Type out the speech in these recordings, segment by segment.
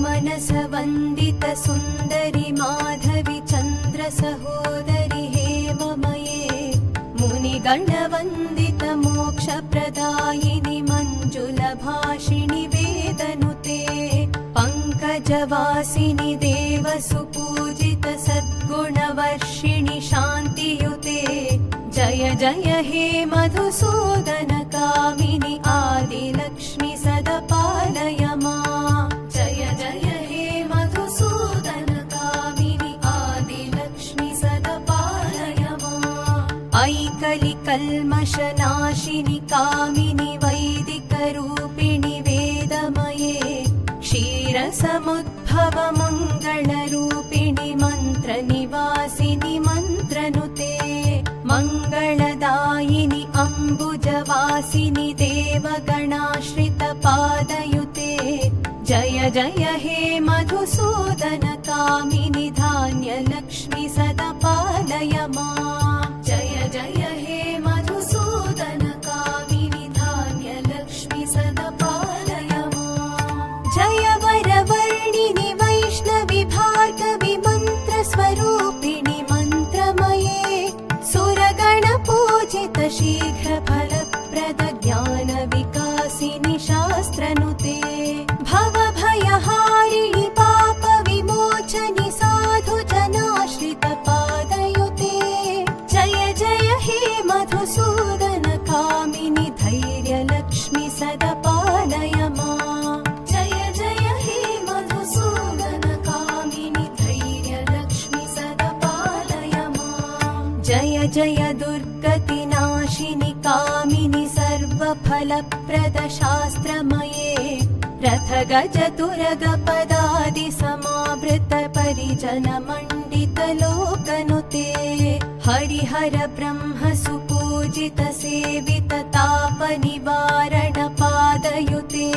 मनसवन्दित सुन्दरि माधवि चन्द्र सहोदरि हेममये मुनिगणवन्दित मोक्षप्रदायिनि मञ्जुलभाषिणि वेदनुते पङ्कजवासिनि देवसुपूजित सद्गुणवर्षिणि शान्तियुते जय जय हे मधुसूदन कामिनि आदिलक्ष्मि सदपालय माम् जय जय हे मधुसूदन कामिनि आदिलक्ष्मि सदपालय माम् ऐकलिकल्मषनाशिनि कामिनि वैदिकरूपिणि वेदमये क्षीरसमुद्भव मङ्गलरूपिणि मन्त्रनिवासिनि मन्त्रनुते मङ्गलदायिनि अम्बुजवासिनि देवगणाश्रितपादयुते जय जय हे मधुसूदन कामिनि धान्यलक्ष्मि सदपालय माम् जय जय हे मधुसूदन कामिनि धान्यलक्ष्मि सदपालय माम् जय वरवर्णिनि वैष्णवि भार्गवि मन्त्रस्वरूपिणि मन्त्रमये सुरगणपूजित शीघ्रफलप्रद ज्ञानविकासिनि शास्त्रनुते भवभयहारिणि पापविमोचनि साधुजनाश्रितपादयुते जय जय हे मधुसूदन कामिनि धैर्यलक्ष्मि सदपालय माम् जय जय हे मधुसूदन कामिनि धैर्यलक्ष्मि सदपालय माम् जय जय दुर्गतिनाशिनि कामिनि सर्वफलप्रद शास्त्रमये रथगजतुरगपदादि समावृत परिजनमण्डित लोकनुते हरिहर ब्रह्म सुपूजित सेवित तापनिवारण पादयुते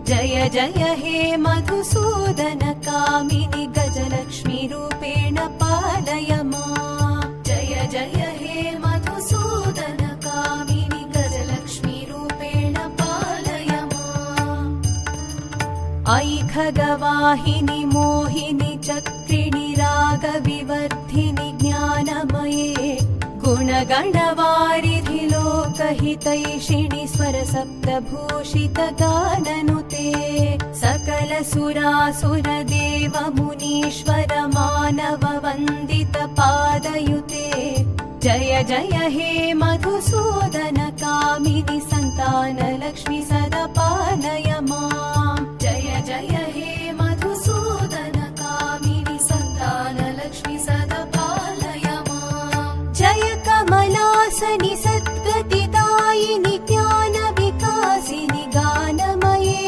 जय जय हे मधुसूदन कामिनि गजलक्ष्मी रूपेण पालय माम् जय जय हे मधुसूदन कामिनि गजलक्ष्मी रूपेण पालय माम् ऐखगवाहिनि मोहिनि चक्रिणि रागविवर्धिनि ज्ञानमये गुणगणवारिधि लोकहितैषिणि स्वरसप्तभूषित गाननुते सकलसुरासुर देव मुनीश्वर मानव वन्दित पादयुते जय जय हे मधुसूदन कामिनि सन्तानलक्ष्मि सदपालय माम् जय जय हे मधुसूदन कामिनि सन्तानलक्ष्मि सदपालय माम् जय कमलासनि सद्गतिदायिनि ज्ञानविकासिनि गानमये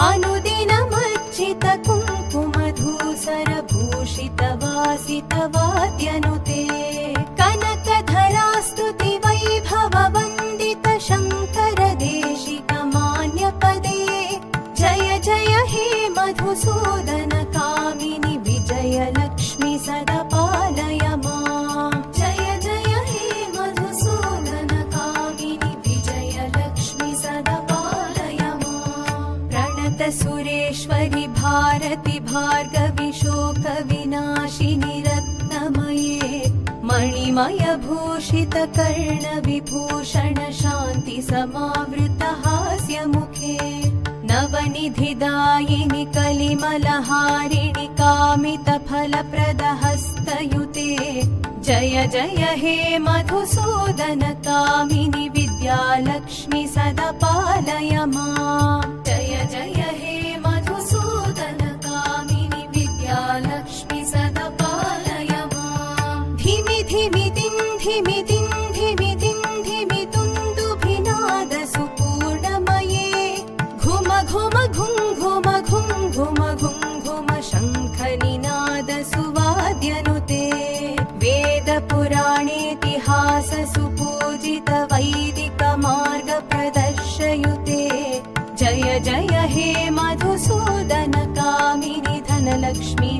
अनुदिनमर्चित कुङ्कुमधूसर भूषित वासित वाद्यनुते कनकधरास्तुति वैभव वन्दित शङ्कर देशिक मान्यपदे जय जय हे मधुसूदन कामिनि विजयलक्ष्मि सदपालय माम् जय जय हे मधुसूदन कामिनि विजयलक्ष्मि सदपालय माम् प्रणत सुरेश्वरि भारति भार्गवि शोक विनाशिनि रत्नमये मणिमय भूषित कर्ण विभूषण शान्ति समावृत हास्य मुखे नवनिधिदायिनि कलिमलहारिणि कामित फलप्रद हस्तयुते जय जय हे मधुसूदन कामिनि विद्यालक्ष्मि सदपालय माम् जय जय हे मधुसूदन कामिनि विद्यालक्ष्मि सदपालय माम् धिमि धिमि दिन्धिमि दिन्धिमि दिन्धिमि तुन्दुभिनाद सुपूर्णमये घुम घुम घुं घुम घुं घुम घुं घुम शङ्खनिनाद सुवाद्यनुते वेद पुराणेतिहास सुपूजित वैदिक मार्ग प्रदर्शयुते जय जय हे मधुसूदन कामिनि धनलक्ष्मी